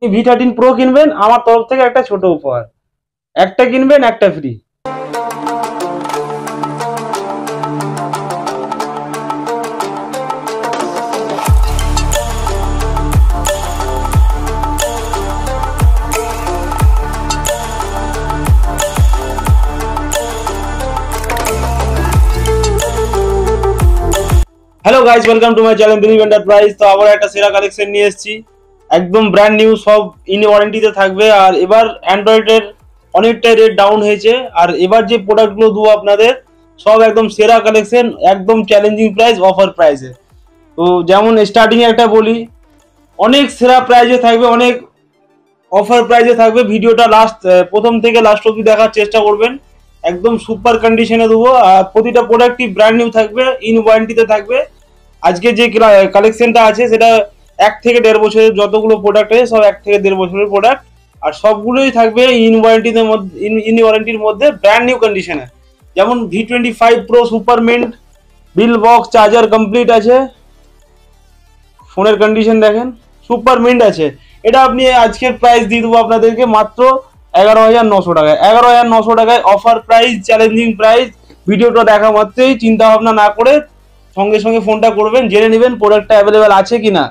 V13 Pro কিনবেন, আমার তরফ থেকে একটা ছোট উপহার, একটা কিনবেন একটা free. Hello guys, welcome to my channel Dilip enterprise. তো আবার একটা সেরা কালেকশন নিয়ে এসেছি, একদম ব্র্যান্ড নিউ, সব ইন ওয়ারেন্টিতে থাকবে। আর এবার অ্যান্ড্রয়েডের অনেকটাই রেট ডাউন হয়েছে, আর এবার যে প্রোডাক্টগুলো দেবো আপনাদের সব একদম সেরা কালেকশন, একদম চ্যালেঞ্জিং প্রাইস, অফার প্রাইসে। তো যেমন স্টার্টিং একটা বলি, অনেক সেরা প্রাইসে থাকবে, অনেক অফার প্রাইসে থাকবে। ভিডিওটা প্রথম থেকে লাস্ট অবধি দেখার চেষ্টা করবেন, একদম সুপার কন্ডিশনে দেবো। আর প্রতিটা প্রোডাক্টই ব্র্যান্ড নিউ থাকবে, ইন ওয়ারেন্টিতে থাকবে। আজকে যে কালেকশনটা আছে সেটা 1 থেকে 1.5 বছরের, যতগুলো প্রোডাক্ট আছে সব 1 থেকে 1.5 বছরের প্রোডাক্ট, আর সবগুলোই থাকবে ইন ওয়ারেন্টির মধ্যে ব্র্যান্ড নিউ কন্ডিশনে। যেমন V25 Pro সুপার মিন্ট, বিল বক্স, চার্জার কমপ্লিট আছে, ফোনের কন্ডিশন দেখেন সুপার মিন্ট আছে। এটা আপনি আজকের প্রাইস দিয়ে দেবো আপনাদেরকে মাত্র 11,900 টাকায়। 11,900 টাকায় অফার প্রাইস, চ্যালেঞ্জিং প্রাইস। ভিডিওটা দেখা মাত্রই চিন্তা ভাবনা না করে সঙ্গে সঙ্গে ফোনটা করবেন, জেনে নেবেন প্রোডাক্টটা অ্যাভেলেবেল আছে কিনা।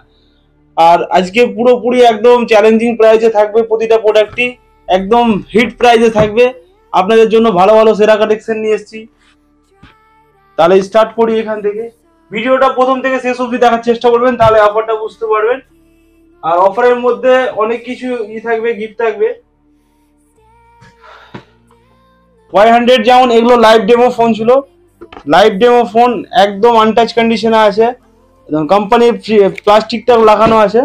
আর আজকে পুরোপুরি একদম চ্যালেঞ্জিং প্রাইসে থাকবে, প্রতিটা প্রোডাক্টই একদম হিট প্রাইসে থাকবে। আপনাদের জন্য ভালো ভালো সেরা কালেকশন নিয়ে এসেছি। তাহলে স্টার্ট করি এখান থেকে। ভিডিওটা প্রথম থেকে শেষ অবধি দেখার চেষ্টা করবেন, তাহলে অফারটা বুঝতে পারবেন। আর অফারের মধ্যে অনেক কিছু থাকবে, গিফট থাকবে। Y100 যেমন এগুলো লাইভ ডেমো ফোন ছিল, লাইভ ডেমো ফোন একদম আনটাচ কন্ডিশনে আছে, কোম্পানির প্লাস্টিকটা লাগানো আছে,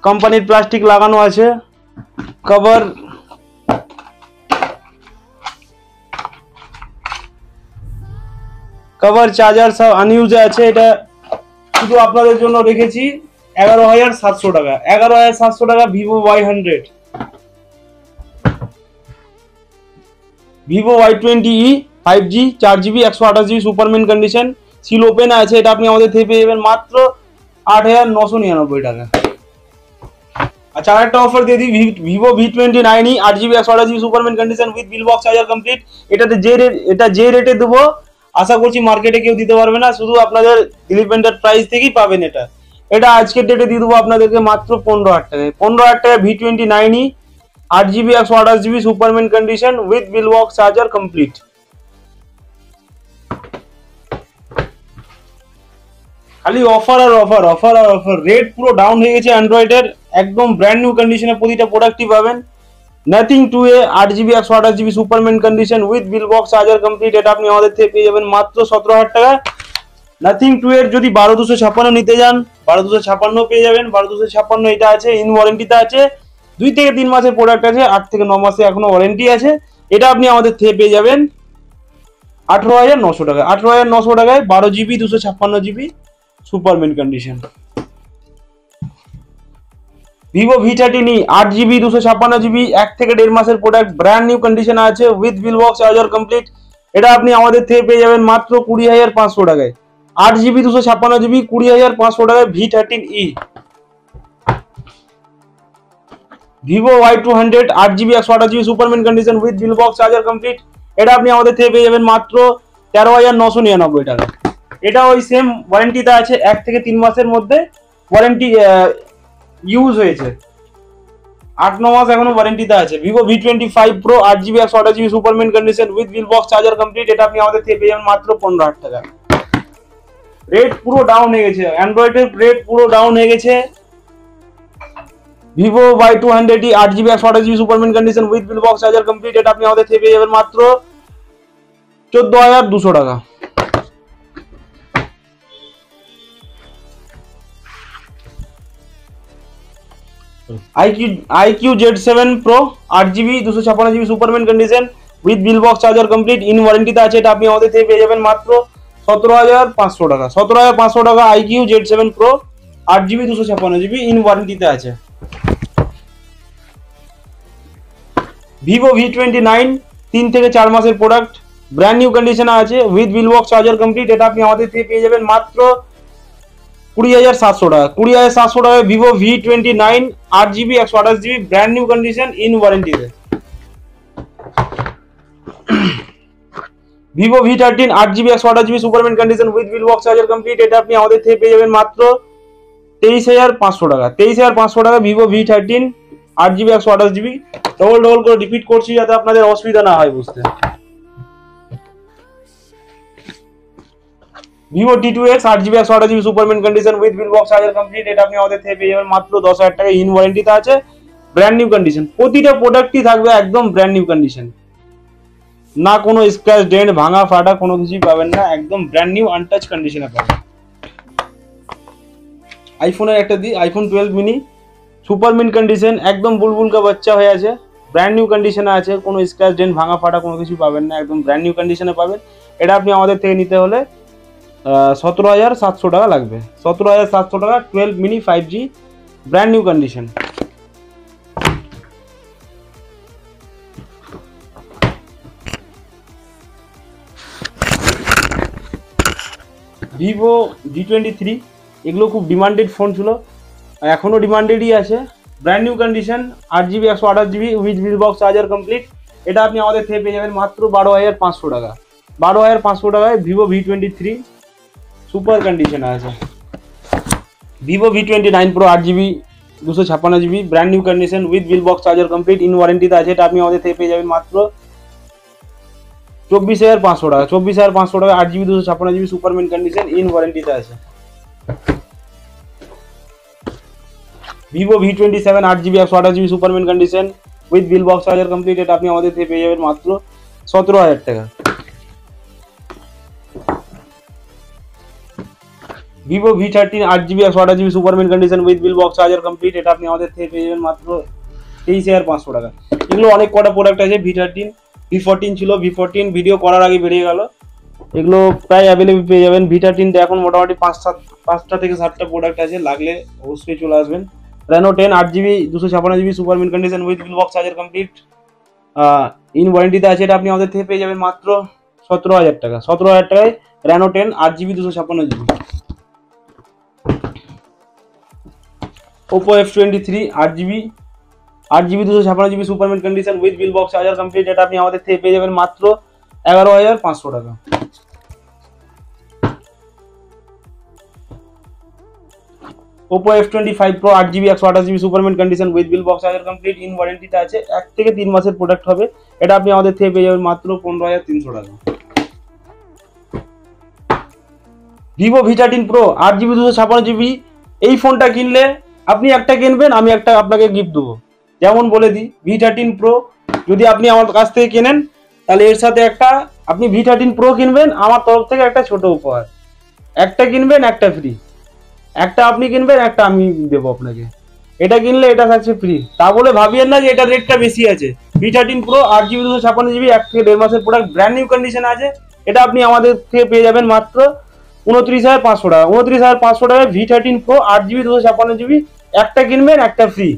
কোম্পানির প্লাস্টিক লাগানো আছে, কভার চার্জার সব আনইউজে আছে। এটা শুধু আপনাদের জন্য রেখেছি 11,700 টাকা। 11,700 টাকা Vivo Y100, Vivo Y20e 5G 4GB 128GB সুপারমিন condition, seal open আছে। এটা আপনি আমাদের থেকে পেয়ে যাবেন মাত্র 8,999 টাকা। আচ্ছা, আরেকটা অফার দিয়ে দিই, Vivo V29e 8GB 128GB সুপারমিন condition with bill box, charger complete. এটা যে রেটে দেবো আশা করছি মার্কেটে কেউ দিতে পারবে না, শুধু আপনাদের দিলীপ এন্টারপ্রাইজ থেকেই পাবেন। এটা আজকের ডেটে দিয়ে দেবো আপনাদেরকে মাত্র 15,000 টাকায়। 15,000 টাকায় V29e 8GB 128GB সুপারমিন condition with bill box, charger complete. খালি অফার আর অফার, অফার আর অফার। রেট পুরো ডাউন হয়ে গেছে অ্যান্ড্রয়েডের, একদম ব্র্যান্ড নিউ কন্ডিশনে প্রতিটা প্রোডাক্টই পাবেন। Nothing 2A 8GB 128GB সুপারমিন condition with bill box, charger complete. এটা আপনি আমাদের থেকে পেয়ে যাবেন মাত্র 17,000 টাকা। নাথিং 2 এর যদি 12,256 নিতে যান, 12,256 পেয়ে যাবেন। 12,256 এটা আছে, ইন ওয়ারেন্টিতে আছে। 2 থেকে 3 মাসের প্রোডাক্ট আছে, 8 থেকে 9 মাসে এখনো ওয়ারেন্টি আছে। এটা আপনি আমাদের থেকে পেয়ে যাবেন 18,900 টাকা। 18,900 টাকায় 12GB 256GB super mint condition. Vivo V13e 8GB 256GB 1 থেকে 1.5 মাসের প্রোডাক্ট, ব্র্যান্ড নিউ কন্ডিশনে আছে with bill box, charger complete. এটা আপনি আমাদের থেকে পেয়ে যাবেন মাত্র 20,500 টাকায়। 8GB 256GB 20,500 টাকায় V13e। Vivo Y200 8GB 128GB সুপারমিন condition with bill box, charger complete. এটা আপনি আমাদের থেকে পেয়ে যাবেন মাত্র 13,999 টাকা। এটা ওই সেম ওয়ারেন্টিতে আছে, 1 থেকে 3 মাসের মধ্যে ওয়ারেন্টি ইউজ হয়েছে, 8-9 মাস এখনো ওয়ারেন্টিতে আছে। Vivo V25 Pro 8GB 128GB সুপারমিন condition with bill box, charger complete. এটা আপনি আমাদের থেকে পেয়ে যাবেন মাত্র 15,000 টাকা। রেট পুরো ডাউন হয়ে গেছে, অ্যান্ড্রয়েডের রেট পুরো ডাউন হয়ে গেছে। Vivo Y200e 8GB 128GB সুপারমিন condition with bill box, charger complete. এটা আপনি আমাদের থেকে পেয়ে যাবেন মাত্র 14,200 টাকা। IQ Z7 Pro 8GB 256GB super mint condition with bill box, charger complete, in ওয়ারেন্টিতে আছে। এটা আপনি আমাদের থেকে পেয়ে যাবেন মাত্র 17,500 টাকা। 17,500 টাকা IQ Z7 Pro 8GB 256GB in ওয়ারেন্টিতে আছে। ভিভো V29 3 থেকে 4 মাসের প্রোডাক্ট, ব্র্যান্ড নিউ কন্ডিশনে আছে with bill box, charger complete. এটা আপনি আমাদের থেকে পেয়ে যাবেন মাত্র 20,700 টাকা। 20,700 টাকায় Vivo V29 8GB 128GB brand new condition in ওয়ারেন্টিতে। Vivo V13 8GB 128GB super mint condition with bill box charger complete, এটা আপনি আমাদের থেকে পেয়ে যাবেন মাত্র 23,500 টাকা। 23,500 টাকা Vivo V13 8GB 128GB। Double করে রিপিট করছি যাতে আপনাদের অসুবিধা না হয় বুঝতে। Vivo T2X 8GB 128GB super mint condition with bill box charger complete, এটা আপনি আমাদের থেকে পেয়ে যাবেন মাত্র 10,000 টাকা ইন ওয়ারেন্টিতে আছে, ব্র্যান্ড নিউ কন্ডিশন। প্রতিটা প্রোডাক্টই থাকবে একদম ব্র্যান্ড নিউ কন্ডিশন, না কোনো স্ক্র্যাচ ডেন্ট ভাঙা ফাটা কোনো কিছুই পাবেন না, একদম ব্র্যান্ড নিউ আনটাচ কন্ডিশনে পাবেন। আইফোনের একটা দিই, আইফোন 12 মিনি সুপারমিন কন্ডিশন, একদম বুলবুল কা বাচ্চা হয়ে আছে, ব্র্যান্ড নিউ কন্ডিশনে আছে, কোনো স্ক্র্যাচ ডেন্ট ভাঙা ফাটা কোনো কিছু পাবেন না, একদম ব্র্যান্ড নিউ কন্ডিশনে পাবেন। এটা আপনি আমাদের থেকে নিতে হলে 17,700 টাকা লাগবে। 17,700 টাকা 12 mini 5G brand new condition. Vivo G23 এগুলো খুব ডিমান্ডেড ফোন ছিল, এখনো ডিমান্ডেডই আছে, brand new condition 8GB 128GB with bill box charger complete, এটা আপনি আমাদের থেকে পেয়ে যাবেন মাত্র 12,500 টাকা। 12,500 টাকায় ভিভো V23 সুপার কন্ডিশন আছে। Vivo V29 Pro 8GB 256GB brand new condition with bill box charger complete in ওয়ারেন্টিতে আছে, এটা আপনি আমাদের থেকে পেয়ে যাবেন মাত্র 24,500 টাকা। 24,500 টাকা 8GB 256GB super mint condition in ওয়ারেন্টিতে আছে। Vivo V27 8GB 128GB super mint condition with bill box charger complete, এটা আপনি আমাদের থেকে পেয়ে যাবেন মাত্র 17,000 টাকা। Vivo V13 8GB 128GB super mint condition with bill box charger complete, এটা আপনি আমাদের থেকে পেয়ে যাবেন মাত্র 23,500 টাকা। এগুলো অনেক কটা প্রোডাক্ট আছে, V13 V14 ছিল, V14 ভিডিও করার আগে বেরিয়ে গেল, এগুলো প্রায় অ্যাভেলেবল পেয়ে যাবেন। V13 এখন মোটামুটি 5টা থেকে 7টা প্রোডাক্ট আছে, লাগলে অবশ্যই চলে আসবেন। Reno 10 8GB 256GB super mint condition with bill box charger complete in ওয়ারেন্টিতে আছে, এটা আপনি আমাদের থেকে পেয়ে যাবেন মাত্র 17,000 টাকা। 17,000 টাকায় Reno 10 8GB 256GB। Oppo F23 8GB 256GB super mint condition with bill box charger complete, এটা আপনি আমাদের থেকে পেয়ে যাবেন মাত্র 11,500 টাকা। Oppo F25 Pro 8GB 128GB super mint condition with bill box charger complete in ওয়ারেন্টিতে আছে, 1 থেকে 3 মাসের প্রোডাক্ট হবে, এটা আপনি আমাদের থেকে পেয়ে যাবেন মাত্র 15,300 টাকা। Vivo V13 Pro 8GB 256GB, এই ফোনটা কিনলে আপনি একটা কিনবেন, আমি একটা আপনাকে গিফট দেবো। যেমন বলে দিই, V13 Pro যদি আপনি আমার কাছ থেকে কেনেন তাহলে এর সাথে একটা আপনি V13 Pro কিনবেন, আমার তরফ থেকে একটা ছোট উপহার, একটা কিনবেন একটা ফ্রি, একটা আপনি কিনবেন একটা আমি দেবো আপনাকে, এটা কিনলে এটা থাকছে ফ্রি। তা বলে ভাবিয়েন না যে এটা রেটটা বেশি আছে। V13 Pro 8GB 256GB 1 থেকে 1.5 মাসের প্রোডাক্ট, ব্র্যান্ড নিউ কন্ডিশন আছে, এটা আপনি আমাদের থেকে পেয়ে যাবেন মাত্র 29,500 টাকা। 29,500 টাকায় V13 Pro 8GB 256GB, একটা কিনবেন একটা ফ্রি।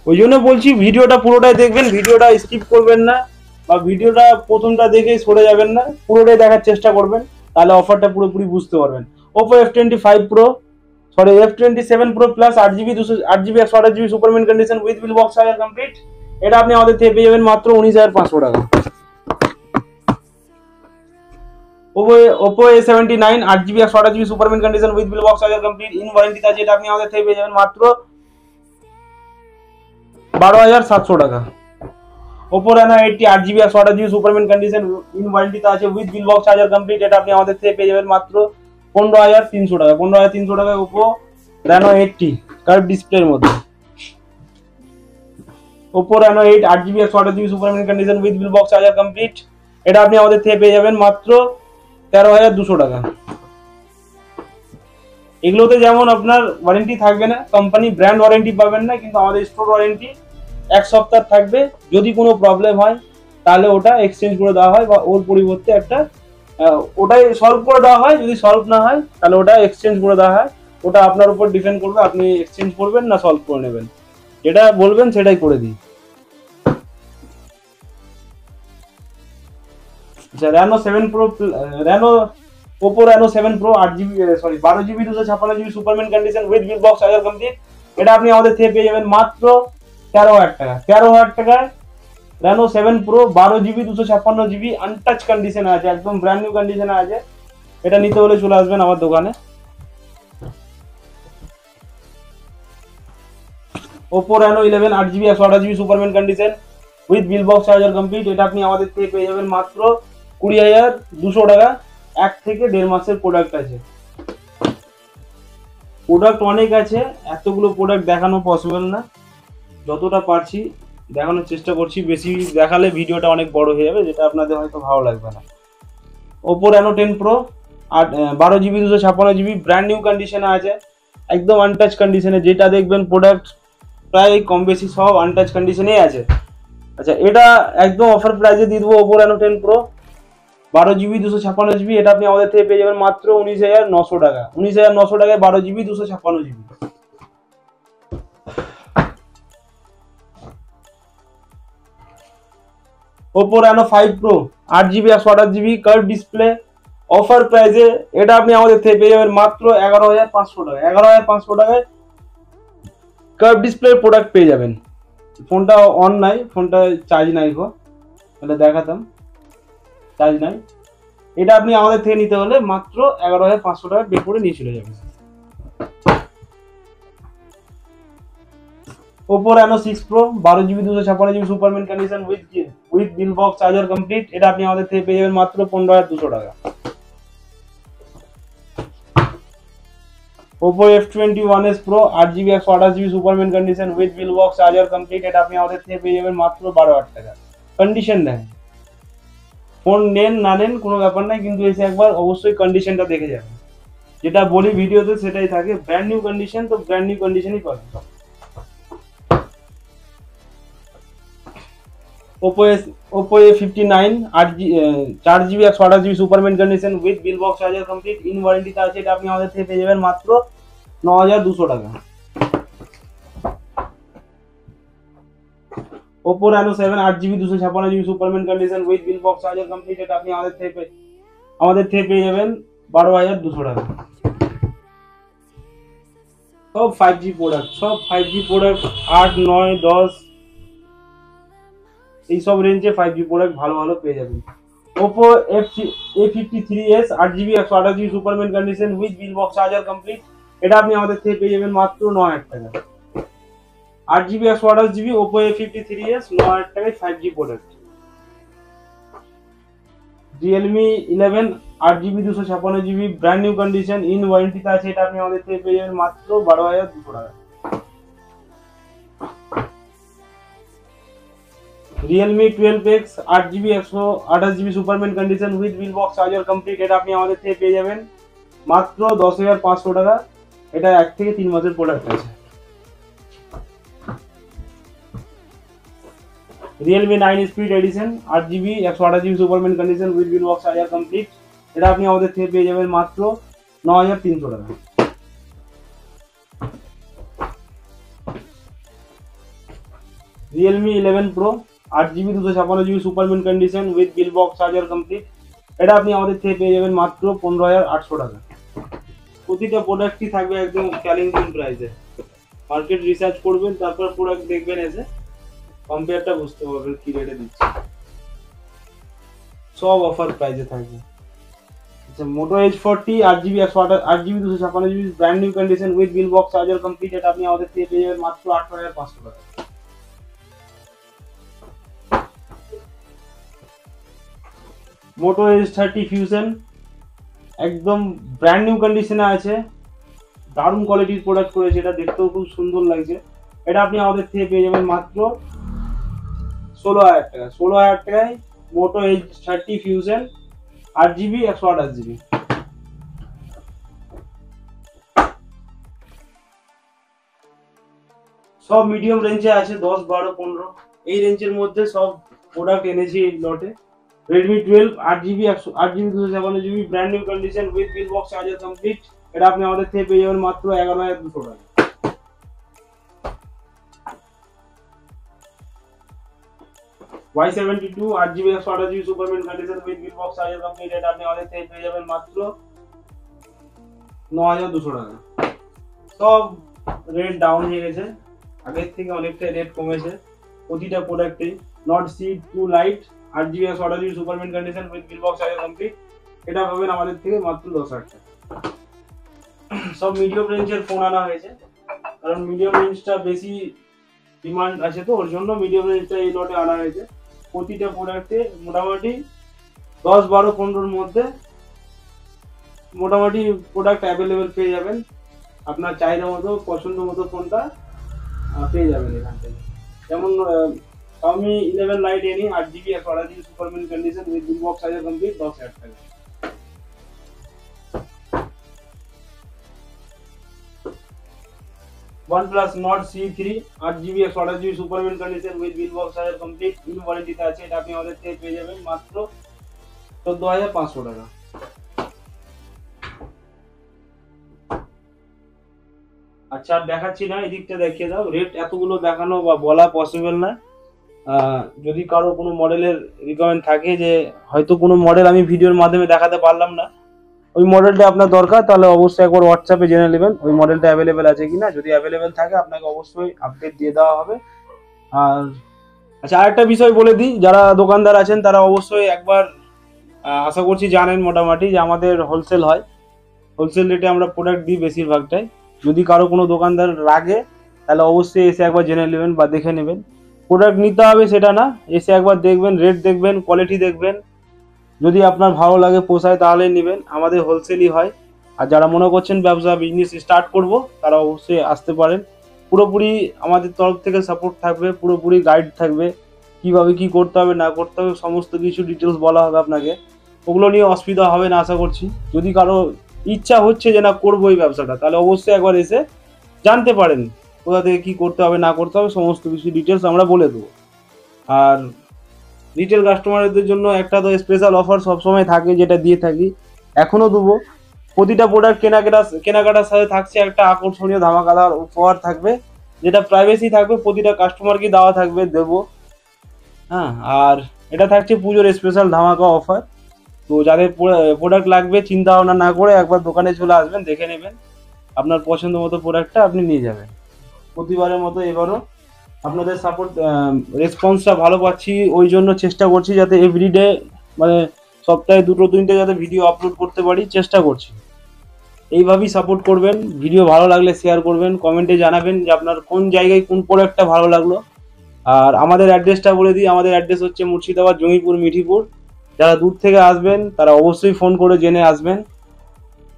ওই জন্য বলছি ভিডিওটা পুরোটাই দেখবেন, ভিডিওটা স্কিপ করবেন না, বা ভিডিওটা প্রথমটা দেখেই সরে যাবেন না, পুরোটাই দেখার চেষ্টা করবেন, তাহলে অফারটা পুরোপুরি বুঝতে পারবেন। Oppo F27 Pro Plus 8GB 128GB super mint condition with bill box charger complete, এটা আপনি আমাদের থেকে পেয়ে যাবেন মাত্র 19,500 টাকা। Oppo A79 8GB 128GB super mint condition with bill box charger complete in ওয়ারেন্টিতে আছে, এটা আপনি আমাদের থেকে পেয়ে যাবেন মাত্র 12,700 টাকা। Oppo Reno 80 8GB 128GB super mint condition in ওয়ারেন্টিতে আছে with bill box charger complete, এটা আপনি আমাদের থেকে পেয়ে যাবেন মাত্র 15,300 টাকা। 15,300 টাকায় Oppo Reno 80 কার্ভ ডিসপ্লের মধ্যে। Oppo Reno 8 8GB 128GB super mint condition with bill box charger complete, এটা আপনি আমাদের থেকে পেয়ে যাবেন মাত্র 13,200 টাকা। এগুলোতে যেমন আপনার ওয়ারেন্টি থাকবে না, কোম্পানি ব্র্যান্ড ওয়ারেন্টি পাবেন না, কিন্তু আমাদের স্টোর ওয়ারেন্টি 1 সপ্তাহ থাকবে। যদি কোনো প্রবলেম হয় তাহলে ওটা এক্সচেঞ্জ করে দেওয়া হয়, বা ওর পরিবর্তে একটা ওটাই সলভ করে দেওয়া হয়। যদি সলভ না হয় তাহলে ওটা এক্সচেঞ্জ করে দেওয়া হয়, ওটা আপনার উপর ডিপেন্ড করবে, আপনি এক্সচেঞ্জ করবেন না সলভ করে নেবেন, যেটা বলবেন সেটাই করে দিই। আচ্ছা Oppo Reno 7 pro 8 GB sorry 12 GB 256 GB Superman condition with bill box charger complete, এটা আপনি আমাদের থেকে পেয়ে যাবেন মাত্র 13,000 টাকা। 13,000 টাকায় Reno 7 pro 12 GB 256 GB untouch কন্ডিশনে আছে, একদম ব্র্যান্ড নিউ কন্ডিশনে আছে। এটা নিতে হলে চলে আসবেন আমার দোকানে। Oppo Reno 11 8 GB 128 GB Superman condition with bill box charger complete, এটা আপনি আমাদের থেকে পেয়ে যাবেন মাত্র 20,200 টাকা। 1 থেকে 1.5 মাসের প্রোডাক্ট আছে, প্রোডাক্ট অনেক আছে, এতগুলো প্রোডাক্ট দেখানো পসিবল না, যতটা পারছি দেখানোর চেষ্টা করছি। বেশি দেখালে ভিডিওটা অনেক বড় হয়ে যাবে, যেটা আপনাদের হয়তো ভালো লাগবে না। Oppo Reno 10 pro 12 GB 256 GB brand new কন্ডিশনে আছে, একদম আনটাচ কন্ডিশনে, যেটা দেখবেন প্রোডাক্ট প্রায় কম বেশি সব আনটাচ কন্ডিশনেই আছে। আচ্ছা, এটা একদম অফার প্রাইসে দিয়ে দেবো। Oppo Reno 10 pro 12 GB 256 GB, এটা আপনি আমাদের থেকে পেয়ে যাবেন মাত্র 19,900 টাকা। 19,900 টাকায় 12 GB 256 GB. Oppo Reno 5 pro 8 GB 128 GB curve display offer প্রাইসে, এটা আপনি আমাদের থেকে পেয়ে যাবেন মাত্র 11,500 টাকা। 11,500 টাকায় কার্ভ ডিসপ্লে প্রোডাক্ট পেয়ে যাবেন। ফোনটা অন নাই, ফোনটা চার্জ নাই গো, তাহলে দেখাতাম, চার্জ নাই। এটা আপনি আমাদের থেকে নিতে হলে মাত্র 11,500 টাকা পে করে নিয়ে চলে যাবেন। Oppo Reno 6 pro 12 GB 256 GB Superman condition with bill box charger complete, এটা আপনি আমাদের থেকে পেয়ে যাবেন মাত্র 15,200 টাকা। Oppo F21s Pro 8 GB 128 GB Superman condition with bill box charger complete, এটা আপনি আমাদের থেকে পেয়ে যাবেন মাত্র 12,000 টাকা। কন্ডিশন দেখেন, ফোন নেন না নেন কোনো ব্যাপার নাই, কিন্তু এসে একবার অবশ্যই কন্ডিশনটা দেখে যাবেন। যেটা বলি ভিডিওতে সেটাই থাকে, ব্র্যান্ড নিউ কন্ডিশন তো ব্র্যান্ড নিউ কন্ডিশনই পাবেন। Oppo A59 4 GB 128 GB Superman condition with bill box charger complete in ওয়ারেন্টিতে আছে, এটা আপনি আমাদের থেকে পেয়ে যাবেন মাত্র 9,200 টাকা। Oppo Reno 7 8 GB 256 GB Superman condition with bill box charger complete, এটা আপনি আমাদের থেকে পেয়ে যাবেন 12,200 টাকা। সব 5G প্রোডাক্ট, সব 5G প্রোডাক্ট 8 9 10 এইসব রেঞ্জে 5G প্রোডাক্ট ভালো ভালো পেয়ে যাবেন। Oppo A53s 8 GB 128 GB Superman condition with bill box charger complete, এটা আপনি আমাদের থেকে পেয়ে যাবেন মাত্র 9,000 টাকা। 8 জিবি 128 জিবি ওপো A53s 9,000 টাকায় 5G product. Realme 11 8 GB 256 GB brand new condition in ওয়ারেন্টিতে আছে, এটা আপনি আমাদের থেকে পেয়ে যাবেন মাত্র 12,200 টাকা। Realme 12x 8 GB 128 GB Superman condition with bill box charger complete, এটা আপনি আমাদের থেকে পেয়ে যাবেন মাত্র 10,500 টাকা। এটা 1 থেকে 3 মাসের প্রোডাক্ট আছে। Realme 9 speed addition 8 GB 128 GB Superman condition with bill box charger complete, এটা আপনি আমাদের থেকে পেয়ে যাবেন মাত্র 9,300 টাকা। Realme 11 pro 8 GB 256 GB Superman condition with bill box charger complete, এটা আপনি আমাদের থেকে পেয়ে যাবেন মাত্র 15,800 টাকা। প্রতিটা প্রোডাক্টই থাকবে একদম চ্যালেঞ্জিং প্রাইসে। মার্কেট রিসার্চ করবেন, তারপর প্রোডাক্ট দেখবেন, এসে কম্পেয়ারটা বুঝতে পারবেন কি রেটে দিচ্ছে। সব অফার প্রাইসে থাকবে। আচ্ছা, মোটো H40 8 GB 8 GB 256 GB brand new condition with bill box charger complete, এটা আপনি আমাদের থেকে পেয়ে যাবেন মাত্র 8,500 টাকা। মোটো H30 ফিউশন একদম ব্র্যান্ড নিউ কন্ডিশনে আছে, দারুণ কোয়ালিটির প্রোডাক্ট করেছে, এটা দেখতেও খুব সুন্দর লাগছে। এটা আপনি আমাদের থেকে পেয়ে যাবেন মাত্র 16,000 টাকা। 16,000 টাকায় মোটো H30 ফিউশন 8 জিবি 128 জিবি। সব মিডিয়াম রেঞ্জে আছে, 10 12 15 এই রেঞ্জের মধ্যে সব প্রোডাক্ট এনেছি এই লটে। Redmi 12 8 GB 256 GB brand new condition with bill box charger complete, এটা আপনি আমাদের থেকে পেয়ে যাবেন মাত্র 11,200 টাকা। Y72 8GB 128GB super mint condition with bill box charger complete, এটা আপনি আমাদের থেকে পেয়ে যাবেন মাত্র 9200 টাকা। সব রেট ডাউন হয়ে গেছে, আগের থেকে অনেকটা রেট কমেছে প্রতিটা প্রোডাক্টেই। Note C2 lite 8GB 128GB super mint condition with bill box charger complete, এটা পাবেন আমাদের থেকে মাত্র 10,000 টাকা। সব মিডিয়াম রেঞ্জের ফোন আনা হয়েছে, কারণ মিডিয়াম রেঞ্জটা বেশি ডিমান্ড আছে, তো ওর জন্য মিডিয়াম রেঞ্জটা এই লটে আনা হয়েছে। প্রতিটা প্রোডাক্টে মোটামুটি 10, 12, 15-র মধ্যে মোটামুটি প্রোডাক্ট অ্যাভেলেবেল পেয়ে যাবেন। আপনার চাহিদা মতো পছন্দ মতো ফোনটা পেয়ে যাবেন এখান থেকে। যেমন Xiaomi 11 lite NE 8GB 128GB super mint condition with bill box charger complete 10,000 টাকা। OnePlus Nord C3 8GB 128GB super mint condition with bill box charger complete in ওয়ারেন্টিতে আছে, এটা আপনি আমাদের থেকে পেয়ে যাবেন মাত্র 14,500 টাকা। আচ্ছা আর দেখাচ্ছি না, এদিকটা দেখিয়ে দাও। রেট এতগুলো দেখানো বা বলা পসিবল না। যদি কারো কোনো মডেলের রিকোয়ারমেন্ট থাকে যে হয়তো কোনো মডেল আমি ভিডিওর মাধ্যমে দেখাতে পারলাম না, ওই মডেলটা আপনার দরকার, তাহলে অবশ্যই একবার হোয়াটসঅ্যাপে জেনে নেবেন ওই মডেলটা অ্যাভেলেবেল আছে কিনা। যদি অ্যাভেলেবেল থাকে আপনাকে অবশ্যই আপডেট দিয়ে দেওয়া হবে। আর আচ্ছা আরেকটা বিষয় বলে দিই, যারা দোকানদার আছেন তারা অবশ্যই একবার আশা করছি জানেন মোটামুটি যে আমাদের হোলসেল হয়, হোলসেল রেটে আমরা প্রোডাক্ট দিই বেশিরভাগটাই। যদি কারো কোনো দোকানদার লাগে তাহলে অবশ্যই এসে একবার জেনে নেবেন বা দেখে নেবেন। প্রোডাক্ট নিতে হবে সেটা না, এসে একবার দেখবেন, রেট দেখবেন, কোয়ালিটি দেখবেন, যদি আপনার ভালো লাগে পোষায় তাহলে নেবেন। আমাদের হোলসেলই হয়। আর যারা মনে করছেন ব্যবসা বিজনেস স্টার্ট করব তারা অবশ্যই আসতে পারেন। পুরোপুরি আমাদের তরফ থেকে সাপোর্ট থাকবে, পুরোপুরি গাইড থাকবে, কিভাবে কি করতে হবে না করতে হবে সমস্ত কিছু ডিটেলস বলা হবে আপনাকে। ওগুলো নিয়ে অসুবিধা হবে না আশা করছি। যদি কারো ইচ্ছা হচ্ছে যে না করবো এই ব্যবসাটা, তাহলে অবশ্যই একবার এসে জানতে পারেন কোথা থেকে কি করতে হবে না করতে হবে, সমস্ত কিছু ডিটেলস আমরা বলে দেবো। আর রিটেল কাস্টমারদের জন্য একটা তো স্পেশাল অফার সবসময় থাকে, যেটা দিয়ে থাকি, এখনও দেবো। প্রতিটা প্রোডাক্ট কেনাকাটার সাথে থাকছে একটা আকর্ষণীয় ধামাকাদার উপহার থাকবে, যেটা প্রাইভেসি থাকবে, প্রতিটা কাস্টমারকে দেওয়া থাকবে, দেবো। হ্যাঁ, আর এটা থাকছে পুজোর স্পেশাল ধামাকা অফার। তো যাদের প্রোডাক্ট লাগবে চিন্তা ভাবনা না করে একবার দোকানে চলে আসবেন, দেখে নেবেন, আপনার পছন্দ মতো প্রোডাক্টটা আপনি নিয়ে যাবেন। প্রতিবারের মতো এবারও আপনাদের সাপোর্ট রেসপন্সটা ভালো পাচ্ছি, ওই জন্য চেষ্টা করছি যাতে এভরিডে মানে সপ্তাহে 2-3টে যাতে ভিডিও আপলোড করতে পারি, চেষ্টা করছি। এইভাবেই সাপোর্ট করবেন। ভিডিও ভালো লাগলে শেয়ার করবেন, কমেন্টে জানাবেন যে আপনার কোন জায়গায় কোন প্রোডাক্টটা ভালো লাগলো। আর আমাদের অ্যাড্রেসটা বলে দিই, আমাদের অ্যাড্রেস হচ্ছে মুর্শিদাবাদ, জঙ্গিপুর, মিঠিপুর। যারা দূর থেকে আসবেন তারা অবশ্যই ফোন করে জেনে আসবেন,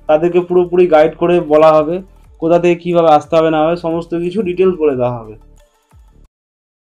তাদেরকে পুরোপুরি গাইড করে বলা হবে কোথা থেকে কীভাবে আসতে হবে না হবে, সমস্ত কিছু ডিটেলস বলে দেওয়া হবে।